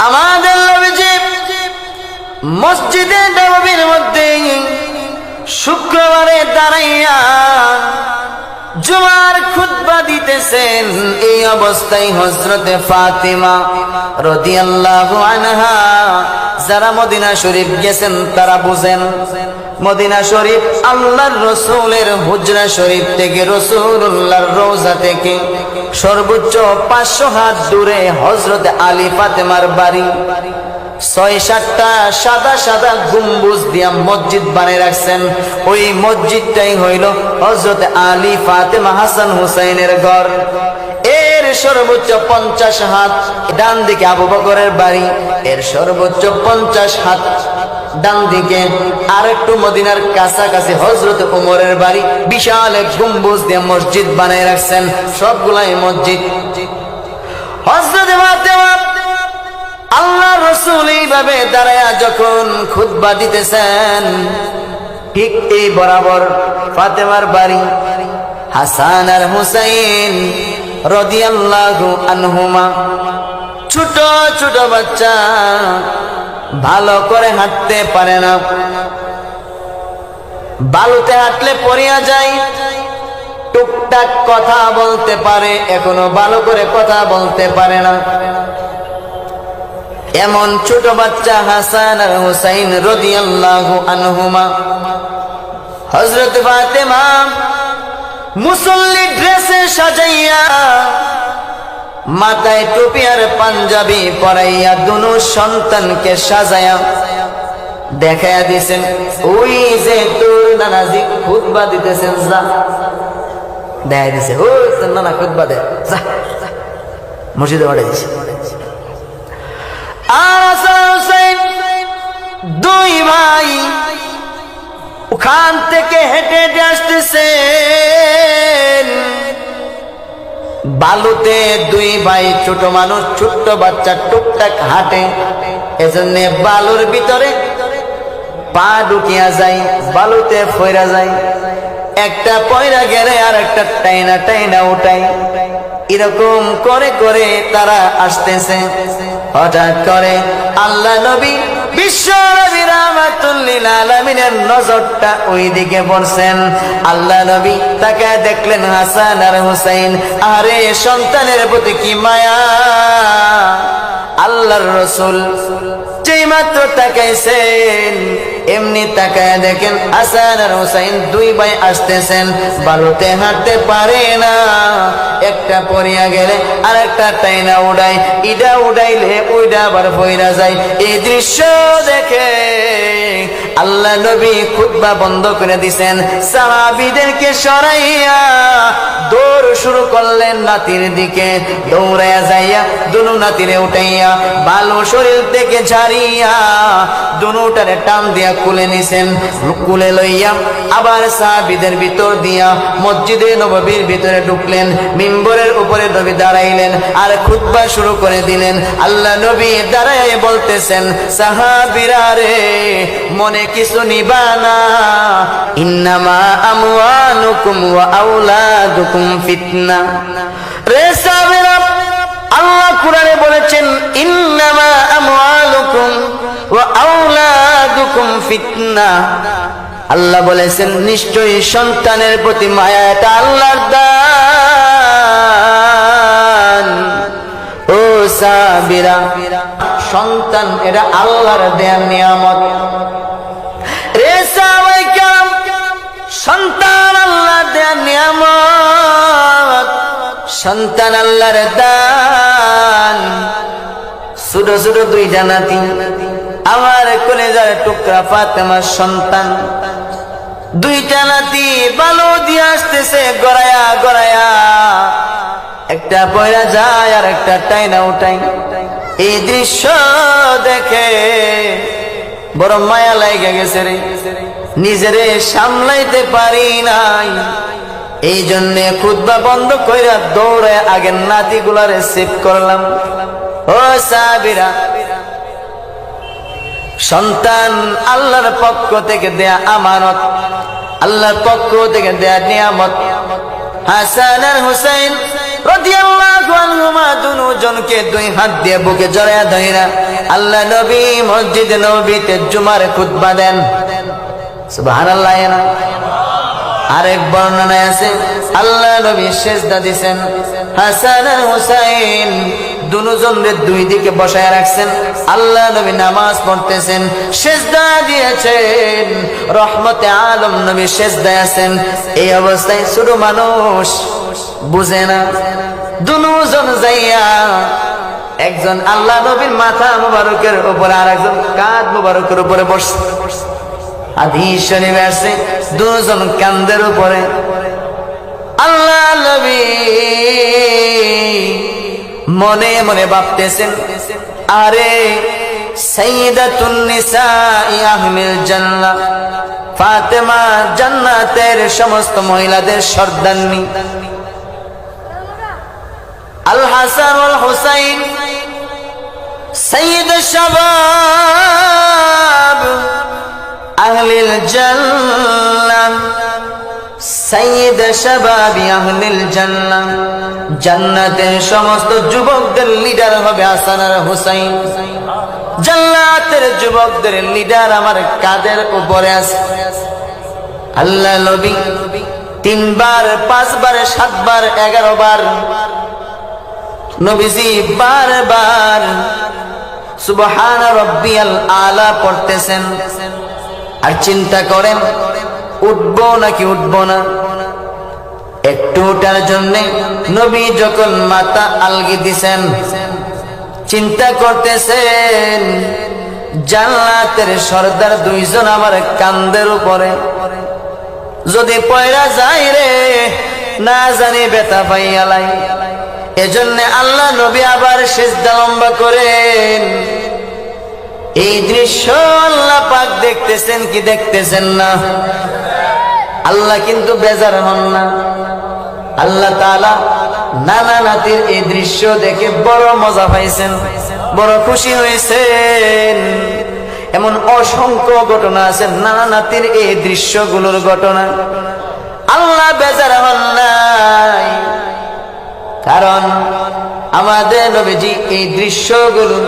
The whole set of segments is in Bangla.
আমাদের নবীজি মসজিদে নববীর মধ্যে শুক্রবারে দাঁড়াইয়া জুমার খুতবা দিতেছেন। এই অবস্থায় হযরতে ফাতিমা রাদিয়াল্লাহু আনহা, যারা মদিনা শরীফ গেছেন তারা বুঝেন, মদিনা শরীফ আল্লাহর রাসূলের হুজরা শরীফ থেকে, রাসূলুল্লাহর রওজা থেকে সর্বোচ্চ 500 হাত দূরে হযরতে আলী ফাতেমার বাড়ি। 6-7টা সাদা সাদা গম্বুজ দিয়া মসজিদ বানিয়ে রাখছেন। ওই মসজিদটাই হইল হযরতে আলী ফাতেমা হাসান হুসাইনের ঘর। এর সর্বোচ্চ 50 হাত ডান দিকে আবু বকরের বাড়ি, এর সর্বোচ্চ 50 হাত ডান দিকে আরেকটু মদিনার কাছাকাছি হযরতে ওমরের বাড়ি। বিশাল এক গম্বুজ দিয়ে মসজিদ বানিয়ে রাখছেন, সবগুলাই মসজিদ। হযরতে ফাতেমা আল্লাহর রাসূল এইভাবে দাঁড়ায়া যখন খুতবা দিতেছেন, ঠিক এই বরাবর ফাতেমার বাড়ি হাসান আর হুসাইন রাদিয়াল্লাহু আনহুমা, ছোট ছোট বাচ্চা, ভালো করে হাঁটতে পারে না, বালুতে হাঁটলে পড়িয়া যায়। টুকটাক কথা বলতে পারে, এখনো ভালো করে কথা বলতে পারে না। এমন ছোট বাচ্চা হাসান আর হুসাইন রাদিয়াল্লাহু আনহুমা। হযরত ফাতেমা মুসল্লি ড্রেসে সাজাইয়া, মাথায় টুপি আর পাঞ্জাবি পরাইয়া দুনো সন্তানকে সাজায়া দেখায়া দিয়েছেন, ওই যে তোর নানাজি খুতবা দিতেছেন, যা দেখা দিছে, ওই তোর নানা খুতবা দে, যা মসজিদে পাঠিয়ে দিছে। আর হাসান হুসাইন দুই ভাই ওখান থেকে হেঁটে হেঁটে আসতেছেন। বালুতে দুই ভাই, ছোট মানুষ, ছোট্ট বাচ্চা, টুকটাক হাঁটে, এজন্য বালুর ভিতরে পা ঢুকিয়া যায়, বালুতে ফইরা যায়। একটা পয়রা গেলে আর একটা টাইনা টাইনা উঠায়। এরকম করে করে তারা আসতেছে। হঠাৎ করে আল্লাহ নবী বিশ্ব নবী রাহমাতুল লিল আলামিনের নজরটা ওই দিকে পড়ছেন। আল্লাহ নবী তাকে দেখলেন হাসান আর হুসাইন। আরে সন্তানের প্রতি কি মায়া! আল্লাহর রাসূল যেই মাত্র তাকাইছেন, এমনি তাকায় দেখেন হাসান আর হুসাইন দুই ভাই আসতেছেন। বালুতে হাঁটতে পারে না, একটা পড়িয়া গেলে আর একটা টাইনা উড়ায়, ইডা উড়াইলে ওইটা আবার পইরা যায়। এই দৃশ্য দেখে আল্লাহ নবী খুতবা বন্ধ করে দিছেন। সাহাবীদেরকে সরাইয়া দৌড় শুরু করলেন নাতির দিকে। দৌড়াইয়া যাইয়া দুনু নাতিরে উঠাইয়া বালু শরীর থেকে ঝাড়িয়া দুনুটারে টান দিয়া কুলে নিছেন। কুলে লইয়া আবার সাহাবীদের ভিতর দিয়া মসজিদে নববীর ভিতরে ঢুকলেন। মিম্বরের উপরে নবী দাঁড়াইলেন আর খুতবা শুরু করে দিলেন। আল্লাহ নবী দাঁড়ায় বলতেছেন, সাহাবীরা রে, মনে কিছু নিবা না, ইন্নামা আমওয়ালুকুম ওয়া আওলাদুকুম ফিতনা। রে সাহাবীরা, আল্লাহ কুরআনে বলেছেন, ইন্নামা আমওয়ালুকুম ওয়া আওলাদুকুম ফিতনা। আল্লাহ বলেছেন, নিশ্চয়ই সন্তানের প্রতি মায়া এটা আল্লাহর দান। ও সাহাবীরা, সন্তান এটা আল্লাহর দেয়া নিয়ামত। রে সাহাবায়ে কেরাম, সন্তান আল্লাহর দেয়া নিয়ামত, সন্তান আল্লাহর দান। ছোট ছোট দুইটা নাতি, আমার কলেজার টুকরা ফাতেমার সন্তান। দুইটা নাতি বালু দিয়ে আসতেছে গড়ায়া গড়ায়া, একটা পয়রা যায় আর একটা টাইনা উঠাই। এই দৃশ্য দেখে বড় মায়া লাগা গেছে রে, নিজেরে সামলাইতে পারি নাই। এই জন্য খুতবা বন্ধ কইরা দৌড়ে আগের নাতিগুলারে সেভ করলাম। ও সাহাবীরা, সন্তান আল্লাহর পক্ষ থেকে দেয়া আমানত, আল্লাহর পক্ষ থেকে দেয়া নিয়ামত। হাসান আর হুসাইন রাদিয়াল্লাহু আনহুমা দুজনকে দুই হাত দিয়ে বুকে জড়ায়া ধইরা আল্লাহ নবী মসজিদে নববীতে জুমার খুতবা দেন। সুবহানাল্লাহ। আরেক বর্ণনায় আছে আল্লাহ নবী সিজদা দিবেন, হাসান আর হুসাইন দুজনকে দুই দিকে বসায় রাখছেন, আল্লাহ নবী নামাজ পড়তেছেন, সিজদা দিয়েছেন, রহমতে আলম নবী সিজদায় আছেন। এই অবস্থায় ছোট মানুষ বুঝে না, দুজন যাইয়া একজন আল্লাহ নবীর মাথা মুবারকের উপরে আর একজন কাঁধ মুবারকের উপরে বসছে। হাদিস শরীফে আছে দুজন কাঁধের উপরে। আল্লাহ নবী মনে মনে ভাবতেছেন, আরে সাইয়্যিদাতুন নিসাই আহলিল জান্নাহ ফাতেমা জান্নাতের সমস্ত মহিলাদের সর্দারনী, আল হাসান ওয়াল হুসাইন সাইয়্যিদ শাবাব আহলিল জান্নাহ, সাইয়্যিদ শাবাবি আহলিল জান্নাহ, জান্নাতের সমস্ত যুবকদের লিডার হবে হাসান আর হুসাইন। জান্নাতের যুবকদের লিডার আমার কাঁধের উপরে আছে। আল্লাহ নবী 3 বার 5 বার 7 বার 11 বার নবীজি বারবার সুবহান রাব্বিয়াল আলা পড়তেছেন। আর চিন্তা করেন উঠবো নাকি উঠবো না। একটু ওঠার জন্য নবী যখন মাথা আলগি দিছেন, চিন্তা করতেছেন জান্নাতের সর্দার দুইজন আমার কাঁধের উপরে, যদি পয়রা যায় রে না জানি ব্যথা পাইয়ালাই। এজন্য আল্লাহ নবী আবার সিজদা লম্বা করেন। এই দৃশ্য আল্লাহ পাক দেখতেছেন কি দেখতেছেন না? আল্লাহ কিন্তু বেজার হন না। আল্লাহ তাআলা নানা নাতির এই দৃশ্য দেখে বড় মজা পাইছেন, বড় খুশি হয়েছেন। এমন অসংখ্য ঘটনা আছে নানা নাতির এই দৃশ্যগুলোর ঘটনা। আল্লাহ বেজার হন নাই, কারণ আমাদের নবীজি এই দৃশ্যগুলো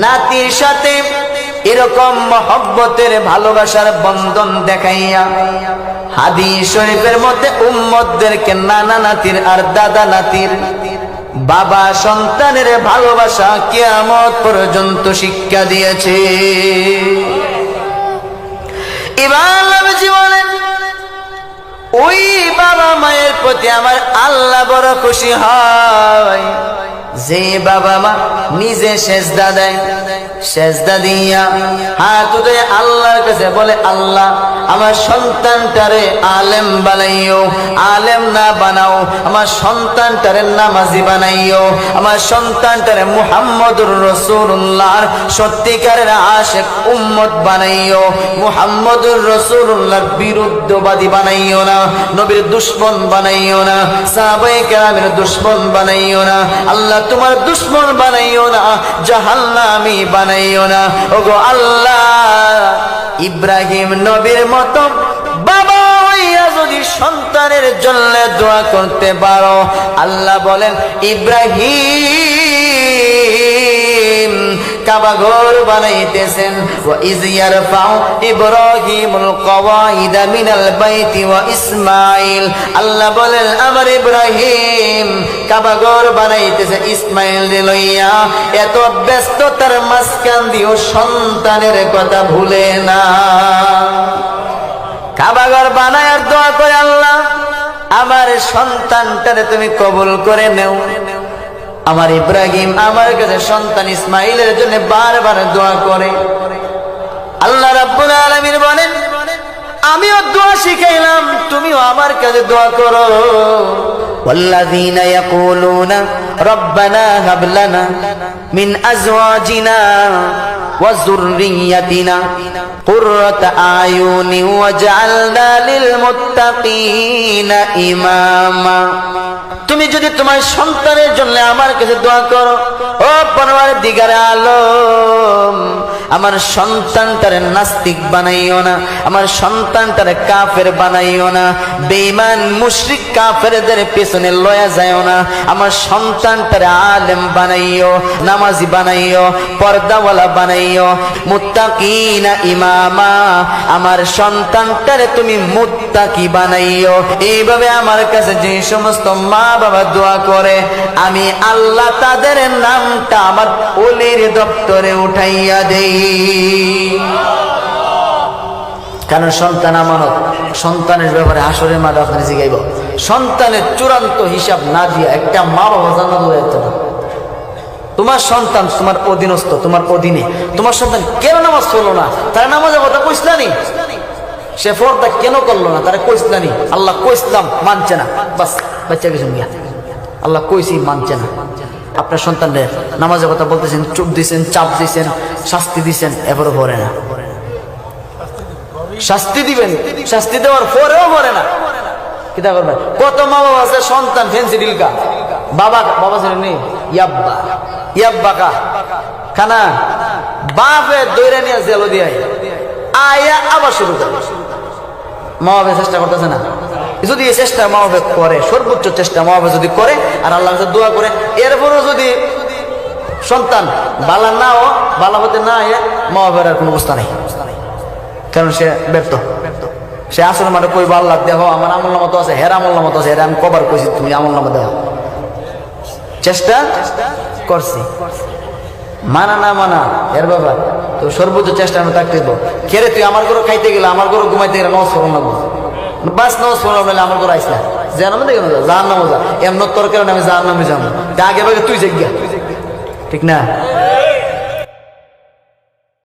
নাতির সাথে এরকম মহব্বতের ভালোবাসার বন্ধন দেখাইয়া হাদিস শরীফের মধ্যে উম্মতদেরকে নানা নাতির আর দাদা নাতির বাবা সন্তানের ভালোবাসা কিয়ামত পর্যন্ত শিক্ষা দিয়েছে। এবার নবীজি বলেন, ওই বাবা মায়ের প্রতি আমার আল্লাহ বড় খুশি হয় যে বাবা মা নিজে সেজদা দেয়, সেজদা দিয়া হাত উঠে আল্লাহর কাছে বলে, আল্লাহ আমার সন্তানটারে আলেম বানাইও, আলেম না বানাও আমার সন্তানটারে নামাজি বানাইও, আমার সন্তানটারে মুহাম্মদুর রাসূলুল্লাহর সত্যিকারের আশিক উম্মত বানাইও, মুহাম্মদুর রাসূলুল্লাহর বিরুদ্ধবাদী বানাইও না, নবীর দুশমন বানাইও না, সাহাবায়ে কেরামের দুশমন বানাইও না, আল্লাহ তোমার দুশমন বানাইও না, জাহান্নামী বানাইও না। ওগো আল্লাহ, ইব্রাহিম নবীর মতো বাবা হইয়া যদি সন্তানের জন্য দোয়া করতে পারো, আল্লাহ বলেন ইব্রাহিম কাবা ঘর বানাইতেছেন। ওয়া ইয ইয়ারফাউ ইব্রাহিমুল কওয়াইদা মিনাল বাইতি ওয়া ইসমাঈল, আল্লাহ বলেন আমার ইব্রাহিম কাবা ঘর বানাইতেছে ইসমাঈল লইয়া। এত ব্যস্ততার মাঝখান দিও সন্তানের কথা ভুলে না। কাবা ঘর বানায় আর দোয়া করে, আল্লাহ আমার সন্তানটারে তুমি কবুল করে নেও। আমার ইব্রাহিম আমার কাছে সন্তান ইসমাইলের জন্য বারবার দোয়া করে। আল্লাহ রাব্বুল আলামিন বলেন, আমিও দোয়া শিখাইলাম, তুমিও আমার কাছে দোয়া করো। ওয়াল্লাযীনা ইয়াকুলুনা রব্বানা হাব লানা মিন আজওয়াজিনা ওয়া যুররিয়্যাতিনা কুররাতা আয়ুনি ওয়াজআলনা লিল মুত্তাকিনা ইমামা। তুমি যদি তোমার সন্তানের জন্য আমার কাছে দোয়া করো, ও পরওয়ারদিগার আলম আমার সন্তানটারে নাস্তিক বানাইও না, আমার সন্তানটারে কাফের বানাইও না, বেঈমান মুশরিক কাফেরদের পেছনে লয়া যায়ও না, আমার সন্তানটারে আলেম বানাইও, নামাজি বানাইও, পর্দাওয়ালা বানাইও, মুত্তাকিনা ইমামা, আমার সন্তানটারে তুমি মুত্তাকি বানাইও। এইভাবে আমার কাছে যে সমস্ত মা বাবা দোয়া করে, আমি আল্লাহ তাদের নামটা আমার ওলির দপ্তরে উঠাইয়া দেই। কারণ সন্তান আমানত, সন্তানের ব্যাপারে হাসরের মাঠে আপনার জিগাইব। সন্তানের চূড়ান্ত হিসাব না দিয়া একটা মা বাবা জান্নাত হয়ে যেত না। তোমার সন্তান তোমার অধীনস্থ, তোমার অধীনে। তোমার সন্তান কেন নামাজ পড়লো না, তারা নামাজের কথা কইসলানি, সে পর্দা কেন করলো না, তারা কইসলানি, আল্লাহ কইসলাম মানছে না, বাস বাচ্চা কিছু গিয়া আল্লাহ কইছি মানছে না। আপনার সন্তানদের নামাজের কথা বলতেছেন, চুপ দিছেন, চাপ দিছেন, শাস্তি দিছেন, এবারও পড়ে না। শাস্তি দিবেন, শাস্তি দেওয়ার পরেও পড়ে না, কিতা করবেন? কত মা বাবা আছে সন্তান ফেন্সি ডিলকা, বাবা বাবা ছেলে নেই, ইয়াব্বা ইয়াব্বা কা খানা বাপে দৈরা নিয়ে জেলো দিয়ে আয়া আবার শুরু করে। মা বাবা চেষ্টা করতেছে না, যদি এই চেষ্টা মা বাবা করে, সর্বোচ্চ চেষ্টা মা বাবা যদি করে আর আল্লাহ দোয়া করে, এরপরও যদি সন্তান বালা নাও, বালা হতে না মা বাবার আর কোনো অবস্থা নেই, কারণ সে ব্যর্থ। সে আসলে মাঠে কইব আল্লাহ দেখো আমার আমল নামা তো আছে, হের আমল নামা তো আছে, হের আমি কবার কইছি তুমি আমল নামা দেওয়া, চেষ্টা করছি, মানা না মানা এর ব্যাপার তো সর্বোচ্চ চেষ্টা আমি থাকতে দেবো। খেরে তুই আমার ঘরে খাইতে গেলে, আমার ঘরে ঘুমাইতে গেলে নজ ফোরন লাগবো, বাস নজ ফোরন লাগলে আমার ঘরে আইসলা যেন দেখে যার নামও যা, এমন তোর কারণে আমি যার নামে যাবো, আগে ভাগে তুই জায়গা, ঠিক না?